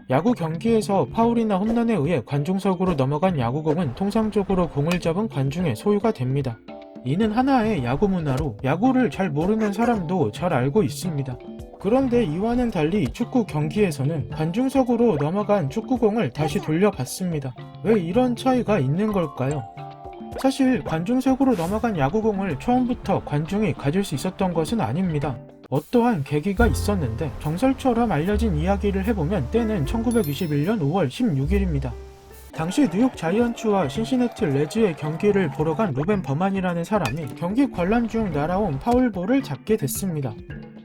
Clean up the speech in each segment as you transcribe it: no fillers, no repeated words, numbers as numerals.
야구 경기에서 파울이나 홈런에 의해 관중석으로 넘어간 야구공은 통상적으로 공을 잡은 관중의 소유가 됩니다. 이는 하나의 야구 문화로 야구를 잘 모르는 사람도 잘 알고 있습니다. 그런데 이와는 달리 축구 경기에서는 관중석으로 넘어간 축구공을 다시 돌려받습니다. 왜 이런 차이가 있는 걸까요? 사실 관중석으로 넘어간 야구공을 처음부터 관중이 가질 수 있었던 것은 아닙니다. 어떠한 계기가 있었는데 정설처럼 알려진 이야기를 해보면 때는 1921년 5월 16일입니다. 당시 뉴욕 자이언츠와 신시내티 레즈의 경기를 보러 간 루벤 버만이라는 사람이 경기 관람 중 날아온 파울볼을 잡게 됐습니다.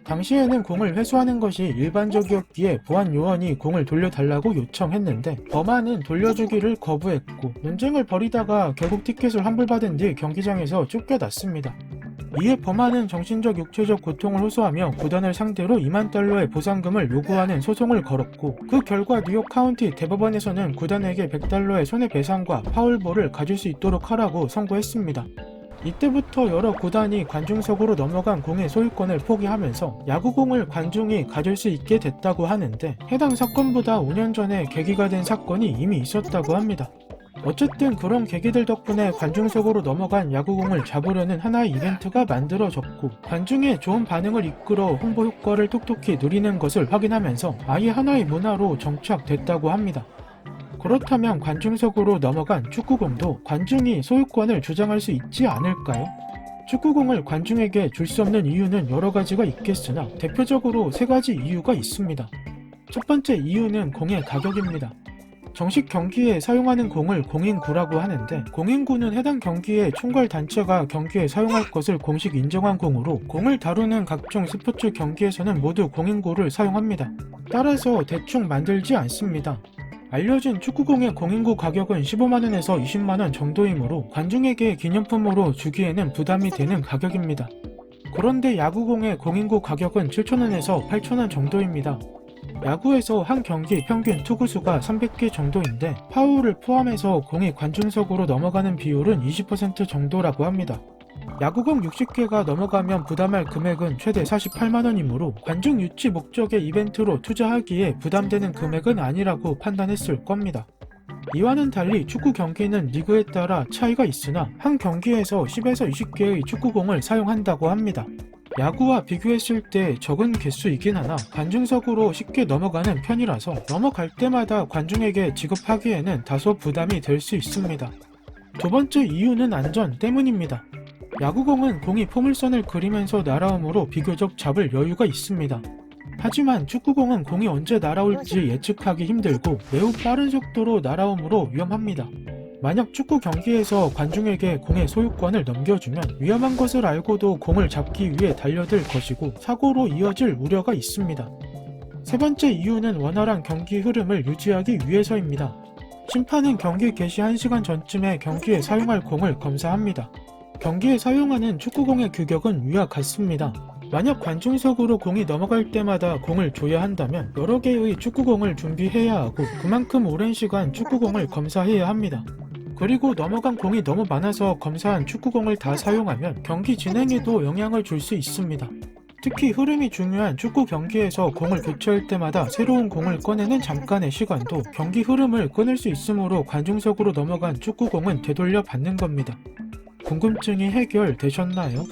당시에는 공을 회수하는 것이 일반적이었기에 보안 요원이 공을 돌려달라고 요청했는데 버만은 돌려주기를 거부했고 논쟁을 벌이다가 결국 티켓을 환불받은 뒤 경기장에서 쫓겨났습니다. 이에 버만은 정신적 육체적 고통을 호소하며 구단을 상대로 2만 달러의 보상금을 요구하는 소송을 걸었고 그 결과 뉴욕 카운티 대법원에서는 구단에게 100달러의 손해배상과 파울볼을 가질 수 있도록 하라고 선고했습니다. 이때부터 여러 구단이 관중석으로 넘어간 공의 소유권을 포기하면서 야구공을 관중이 가질 수 있게 됐다고 하는데 해당 사건보다 5년 전에 계기가 된 사건이 이미 있었다고 합니다. 어쨌든 그런 계기들 덕분에 관중석으로 넘어간 야구공을 잡으려는 하나의 이벤트가 만들어졌고 관중의 좋은 반응을 이끌어 홍보 효과를 톡톡히 누리는 것을 확인하면서 아예 하나의 문화로 정착됐다고 합니다. 그렇다면 관중석으로 넘어간 축구공도 관중이 소유권을 주장할 수 있지 않을까요? 축구공을 관중에게 줄 수 없는 이유는 여러 가지가 있겠으나 대표적으로 3가지 이유가 있습니다. 첫 번째 이유는 공의 가격입니다. 정식 경기에 사용하는 공을 공인구라고 하는데 공인구는 해당 경기의 총괄단체가 경기에 사용할 것을 공식 인정한 공으로 공을 다루는 각종 스포츠 경기에서는 모두 공인구를 사용합니다. 따라서 대충 만들지 않습니다. 알려진 축구공의 공인구 가격은 15만원에서 20만원 정도이므로 관중에게 기념품으로 주기에는 부담이 되는 가격입니다. 그런데 야구공의 공인구 가격은 7,000원에서 8,000원 정도입니다. 야구에서 한 경기 평균 투구수가 300개 정도인데 파울을 포함해서 공이 관중석으로 넘어가는 비율은 20% 정도라고 합니다. 야구공 60개가 넘어가면 부담할 금액은 최대 48만원이므로 관중 유치 목적의 이벤트로 투자하기에 부담되는 금액은 아니라고 판단했을 겁니다. 이와는 달리 축구 경기는 리그에 따라 차이가 있으나 한 경기에서 10에서 20개의 축구공을 사용한다고 합니다. 야구와 비교했을 때 적은 개수이긴 하나 관중석으로 쉽게 넘어가는 편이라서 넘어갈 때마다 관중에게 지급하기에는 다소 부담이 될 수 있습니다. 두 번째 이유는 안전 때문입니다. 야구공은 공이 포물선을 그리면서 날아오므로 비교적 잡을 여유가 있습니다. 하지만 축구공은 공이 언제 날아올지 예측하기 힘들고 매우 빠른 속도로 날아오므로 위험합니다. 만약 축구 경기에서 관중에게 공의 소유권을 넘겨주면 위험한 것을 알고도 공을 잡기 위해 달려들 것이고 사고로 이어질 우려가 있습니다. 세 번째 이유는 원활한 경기 흐름을 유지하기 위해서입니다. 심판은 경기 개시 1시간 전쯤에 경기에 사용할 공을 검사합니다. 경기에 사용하는 축구공의 규격은 위와 같습니다. 만약 관중석으로 공이 넘어갈 때마다 공을 줘야 한다면 여러 개의 축구공을 준비해야 하고 그만큼 오랜 시간 축구공을 검사해야 합니다. 그리고 넘어간 공이 너무 많아서 검사한 축구공을 다 사용하면 경기 진행에도 영향을 줄 수 있습니다. 특히 흐름이 중요한 축구 경기에서 공을 교체할 때마다 새로운 공을 꺼내는 잠깐의 시간도 경기 흐름을 끊을 수 있으므로 관중석으로 넘어간 축구공은 되돌려 받는 겁니다. 궁금증이 해결되셨나요?